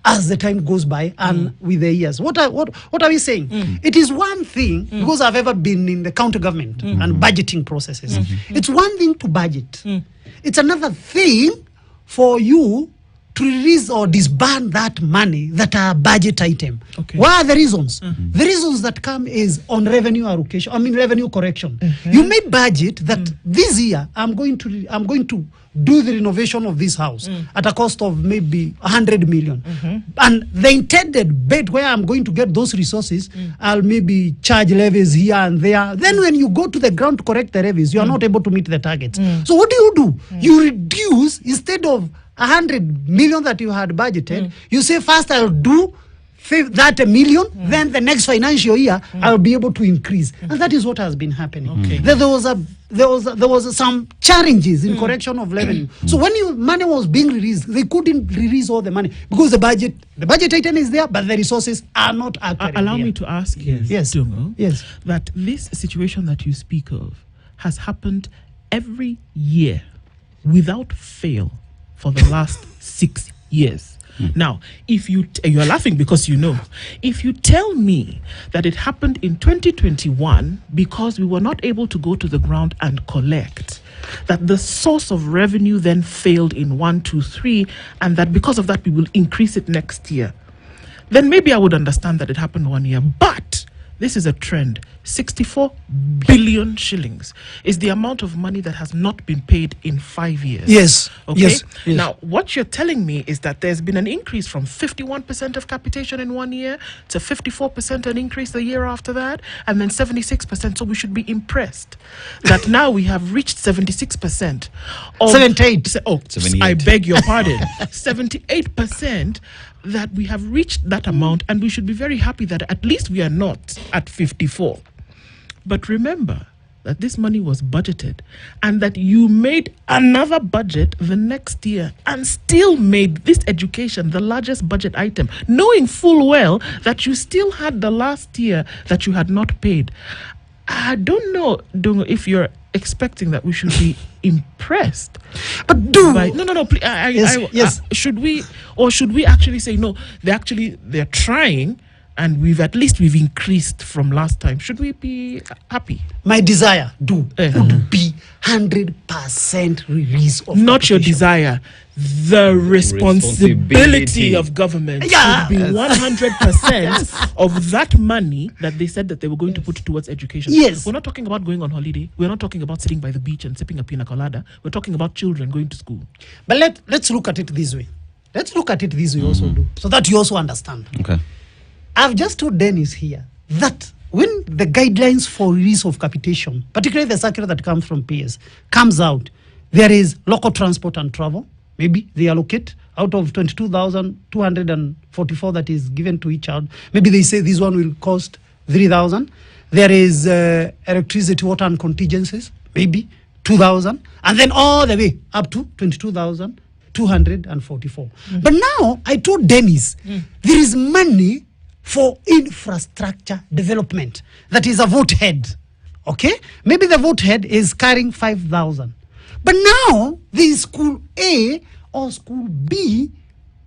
Speaker 3: as the time goes by and with the years. What are we saying? It is one thing, because I've ever been in the county government and budgeting processes. It's one thing to budget. It's another thing for you to release or disband that money that are budget item. What are the reasons? The reasons that come is on revenue allocation. I mean revenue correction. You may budget that this year I'm going to do the renovation of this house at a cost of maybe 100 million. And the intended bed where I'm going to get those resources, I'll maybe charge levies here and there. Then when you go to the ground to correct the levies, you are not able to meet the targets. So what do? You reduce, instead of 100 million that you had budgeted, you say first I'll do that a million, then the next financial year I'll be able to increase, and that is what has been happening. There was some challenges in correction of revenue. So when money was being released, they couldn't release all the money because the budget item is there, but the resources are not accurate.
Speaker 2: Allow me to ask you, Dungo,
Speaker 3: yes,
Speaker 2: that this situation that you speak of has happened every year without fail for the last 6 years. Now, if you're laughing because you know, if you tell me that it happened in 2021 because we were not able to go to the ground and collect, that the source of revenue then failed in 1, 2, 3, and that because of that we will increase it next year, then maybe I would understand that it happened 1 year. But this is a trend. 64 billion shillings is the amount of money that has not been paid in 5 years.
Speaker 3: Yes.
Speaker 2: Okay.
Speaker 3: Yes.
Speaker 2: Now, what you're telling me is that there's been an increase from 51% of capitation in 1 year to 54% an increase the year after that, and then 76%. So we should be impressed that now we have reached 76%.
Speaker 3: 78.
Speaker 2: Oh,
Speaker 5: 78.
Speaker 2: I beg your pardon. 78%. That we have reached that amount, and we should be very happy that at least we are not at 54. But remember that this money was budgeted, and that you made another budget the next year and still made this education the largest budget item, knowing full well that you still had the last year that you had not paid. I don't know if you're expecting that we should be impressed.
Speaker 3: But
Speaker 2: no, please,
Speaker 3: yes.
Speaker 2: Should we actually say no? They're trying, and we've increased from last time. Should we be happy?
Speaker 3: My desire would be 100% release of
Speaker 2: not
Speaker 3: capitation.
Speaker 2: your desire. The responsibility of government should be 100% of that money that they said that they were going to put towards education.
Speaker 3: Yes.
Speaker 2: We're not talking about going on holiday. We're not talking about sitting by the beach and sipping a pina colada. We're talking about children going to school.
Speaker 3: But let's look at it this way. Also, so that you also understand.
Speaker 5: Okay.
Speaker 3: I've just told Dennis here that when the guidelines for release of capitation, particularly the circular that comes from PS, comes out, there is local transport and travel. Maybe they allocate out of 22,244 that is given to each child. Maybe they say this one will cost 3,000. There is electricity, water, and contingencies, maybe 2,000, and then all the way up to 22,244. But now I told Dennis there is money for infrastructure development. That is a vote head. Okay? Maybe the vote head is carrying 5,000. But now the school A or school B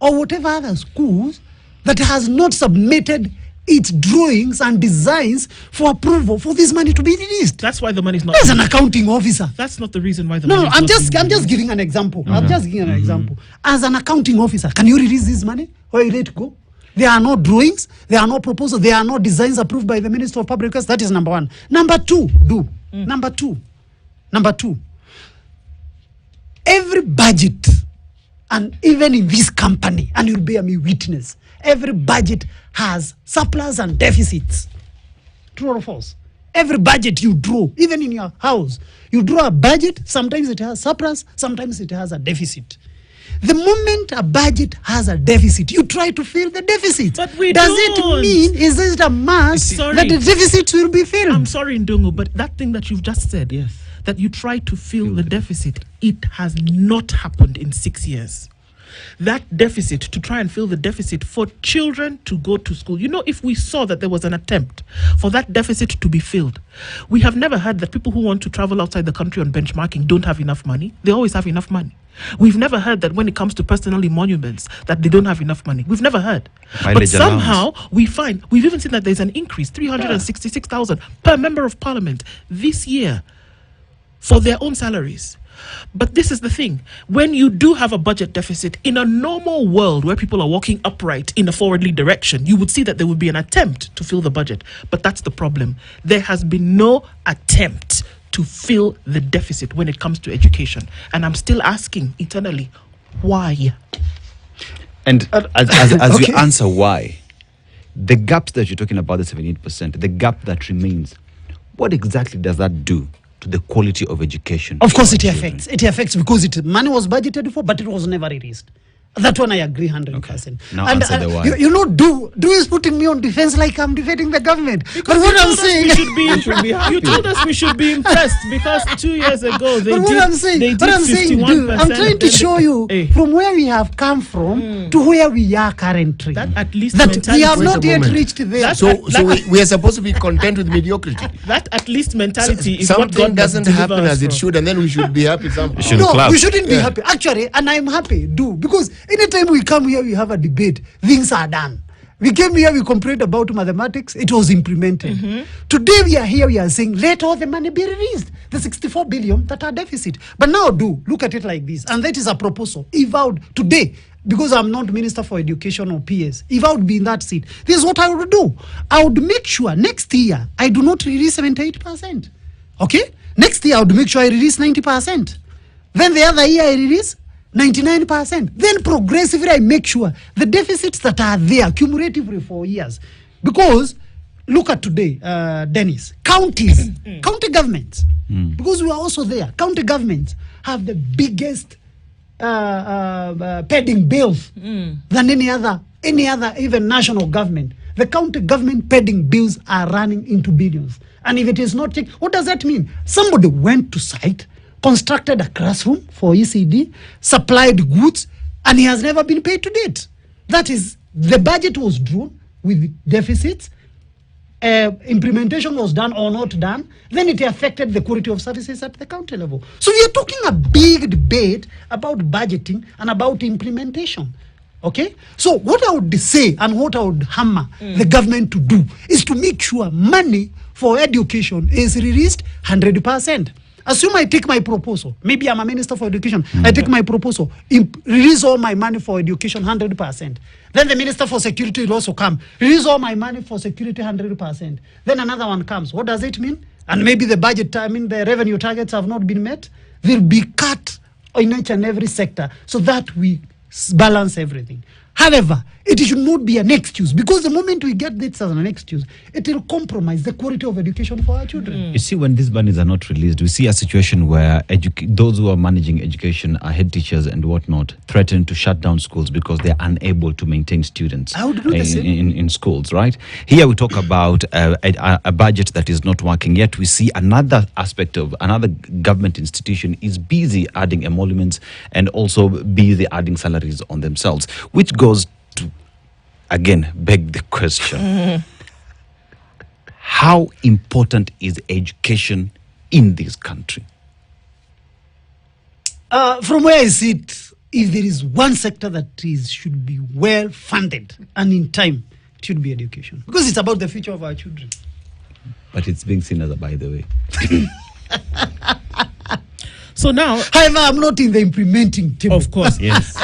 Speaker 3: or whatever other schools that has not submitted its drawings and designs for approval for this money to be released.
Speaker 2: That's why the money is not.
Speaker 3: As an accounting officer.
Speaker 2: That's not the reason why the
Speaker 3: No,
Speaker 2: money is
Speaker 3: I'm
Speaker 2: not
Speaker 3: just
Speaker 2: being released.
Speaker 3: giving an example. I'm just giving an example. As an accounting officer, can you release this money or you let it go? There are no drawings, there are no proposals, there are no designs approved by the Minister of Public Affairs. That is number one. Number two, Number two. Every budget, and even in this company, and you'll bear me witness, every budget has surplus and deficits. True or false? Every budget you draw, even in your house, you draw a budget, sometimes it has surplus, sometimes it has a deficit. The moment a budget has a deficit, you try to fill the deficit.
Speaker 2: But we
Speaker 3: Does
Speaker 2: don't.
Speaker 3: it mean, is it a must
Speaker 2: Sorry.
Speaker 3: that the deficit will be filled?
Speaker 2: I'm sorry, Ndungu, but that thing that you've just said,
Speaker 5: Yes.
Speaker 2: that you try to fill the deficit, it has not happened in 6 years. That deficit, to try and fill the deficit for children to go to school. You know, if we saw that there was an attempt for that deficit to be filled, we have never heard that people who want to travel outside the country on benchmarking don't have enough money. They always have enough money. We've never heard that when it comes to personal emoluments that they don't have enough money. We've never heard. But
Speaker 5: Mileage
Speaker 2: somehow
Speaker 5: allowance.
Speaker 2: we've even seen that there's an increase, 366,000 per member of parliament this year for their own salaries. But this is the thing. When you do have a budget deficit, in a normal world where people are walking upright in a forwardly direction, you would see that there would be an attempt to fill the budget. But that's the problem. There has been no attempt to fill the deficit when it comes to education. And I'm still asking eternally, why?
Speaker 5: And as
Speaker 3: Okay.
Speaker 5: you answer why, the gaps that you're talking about, the 78%, the gap that remains, what exactly does that do to the quality of education?
Speaker 3: Of course,
Speaker 5: for
Speaker 3: it
Speaker 5: children?
Speaker 3: affects. It affects because money was budgeted for, but it was never released. That one I agree 100%.
Speaker 5: Okay. Now answer the why.
Speaker 3: You know, do is putting me on defense like I'm defending the government. But what I'm saying,
Speaker 2: You told us we should be impressed because 2 years ago they
Speaker 3: but what
Speaker 2: did.
Speaker 3: I'm saying,
Speaker 2: they did
Speaker 3: what I'm saying,
Speaker 2: 51%.
Speaker 3: I'm trying to show you
Speaker 2: Hey.
Speaker 3: from where we have come from to where we are currently.
Speaker 2: That at least
Speaker 3: That
Speaker 2: mentality.
Speaker 3: we have
Speaker 4: Wait a
Speaker 3: not yet
Speaker 4: moment.
Speaker 3: reached there.
Speaker 2: That-
Speaker 4: So we are supposed to be content with mediocrity.
Speaker 2: That at least mentality is what
Speaker 4: Something
Speaker 2: God must
Speaker 4: doesn't
Speaker 2: deliver
Speaker 4: happen
Speaker 2: us
Speaker 4: as it
Speaker 2: from.
Speaker 4: should, and then we should be happy somehow.
Speaker 5: Should
Speaker 3: No,
Speaker 5: clap.
Speaker 3: we shouldn't be
Speaker 4: Yeah.
Speaker 3: happy. Actually, and I'm happy, because anytime we come here, we have a debate, things are done. We came here, we complained about mathematics, it was implemented. Today we are here, we are saying, let all the money be released. The 64 billion that are deficit. But now look at it like this, and that is a proposal. If I would, today, because I'm not Minister for Education or PS, if I would be in that seat, this is what I would do. I would make sure next year, I do not release 78%. Okay? Next year, I would make sure I release 90%. Then the other year, I release 99%. Then progressively, I make sure the deficits that are there cumulatively for years. Because, look at today, Dennis, counties, county governments, because we are also there, county governments have the biggest pending bills than any other, even national government. The county government pending bills are running into billions. And if it is not checked, what does that mean? Somebody went to site, constructed a classroom for ECD, supplied goods, and he has never been paid to date. That is, the budget was drawn with deficits, implementation was done or not done, then it affected the quality of services at the county level. So we are talking a big debate about budgeting and about implementation. Okay? So what I would say and what I would hammer the government to do is to make sure money for education is released 100%. Assume I take my proposal. Maybe I'm a Minister for Education. I take my proposal, release all my money for education 100%. Then the Minister for Security will also come. Release all my money for security 100%. Then another one comes. What does it mean? And maybe the budget, the revenue targets have not been met. They'll be cut in each and every sector so that we balance everything. However, it should not be an excuse, because the moment we get this as an excuse, it will compromise the quality of education for our children.
Speaker 5: You see, when these monies are not released, we see a situation where those who are managing education, our head teachers and whatnot, threaten to shut down schools because they're unable to maintain students
Speaker 3: I would do the same.
Speaker 5: in schools, right? Here we talk about a budget that is not working, yet we see another aspect of another government institution is busy adding emoluments and also busy adding salaries on themselves, which goes to, again, beg the question. How important is education in this country?
Speaker 3: From where I sit, if there is one sector that should be well funded and in time, it should be education, because it's about the future of our children.
Speaker 5: But it's being seen as a by the way.
Speaker 2: So now,
Speaker 3: however, I'm not in the implementing table.
Speaker 2: of course,
Speaker 5: Yes.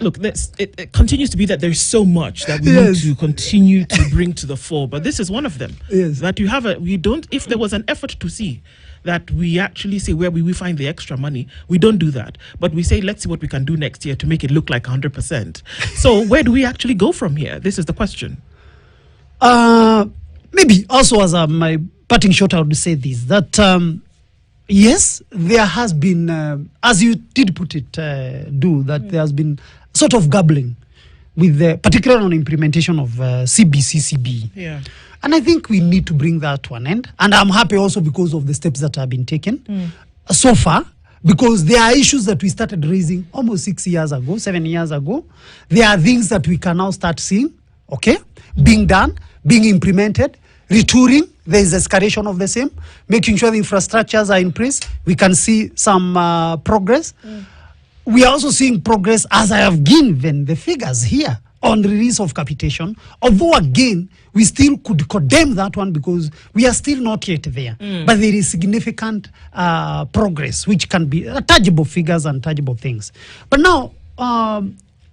Speaker 2: Look, it continues to be that there's so much that we need to continue to bring to the fore, but this is one of them.
Speaker 3: Yes.
Speaker 2: That if there was an effort to see that we actually say where we find the extra money, we don't do that. But we say, let's see what we can do next year to make it look like 100%. So where do we actually go from here? This is the question.
Speaker 3: Maybe also as my parting shot, I would say this, that yes, there has been, as you did put it, there has been sort of gambling with particularly on implementation of CBC, CBE.
Speaker 2: Yeah.
Speaker 3: And I think we need to bring that to an end. And I'm happy also because of the steps that have been taken so far, because there are issues that we started raising almost 7 years ago. There are things that we can now start seeing, being done, being implemented, retouring. There is escalation of the same, making sure the infrastructures are in place. We can see some progress. We are also seeing progress, as I have given the figures here, on the release of capitation, although again, we still could condemn that one because we are still not yet there. But there is significant progress, which can be tangible figures and tangible things. But now,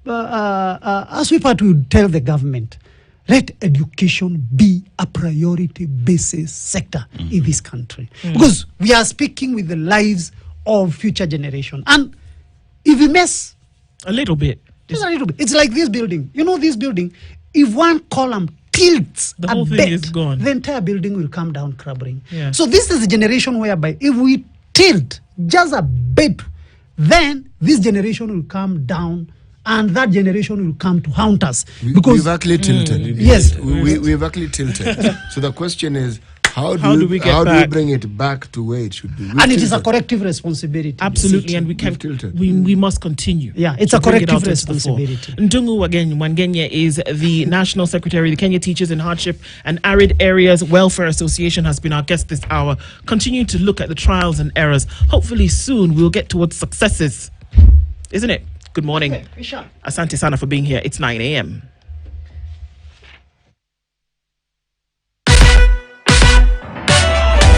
Speaker 3: as we would tell the government, let education be a priority basis sector in this country. Because we are speaking with the lives of future generation. And if we mess
Speaker 2: a little bit,
Speaker 3: it's like this building. You know this building, if one column tilts
Speaker 2: the whole thing is gone.
Speaker 3: The entire building will come down crumbling.
Speaker 2: Yeah.
Speaker 3: So this is a generation whereby if we tilt just a bit, then this generation will come down and that generation will come to haunt us. Because
Speaker 4: we've actually tilted.
Speaker 3: Yes.
Speaker 4: We've actually tilted. So the question is, how do we bring it back to where it should be?
Speaker 3: And it is a collective responsibility.
Speaker 2: Absolutely, and we must continue.
Speaker 3: Yeah, it's a collective responsibility.
Speaker 2: Ndungu Mwangenya is the National Secretary of the Kenya Teachers in Hardship and Arid Areas Welfare Association, has been our guest this hour. Continue to look at the trials and errors. Hopefully soon we'll get towards successes. Isn't it? Good morning.
Speaker 3: Okay,
Speaker 2: Asante sana for being here. It's 9 a.m.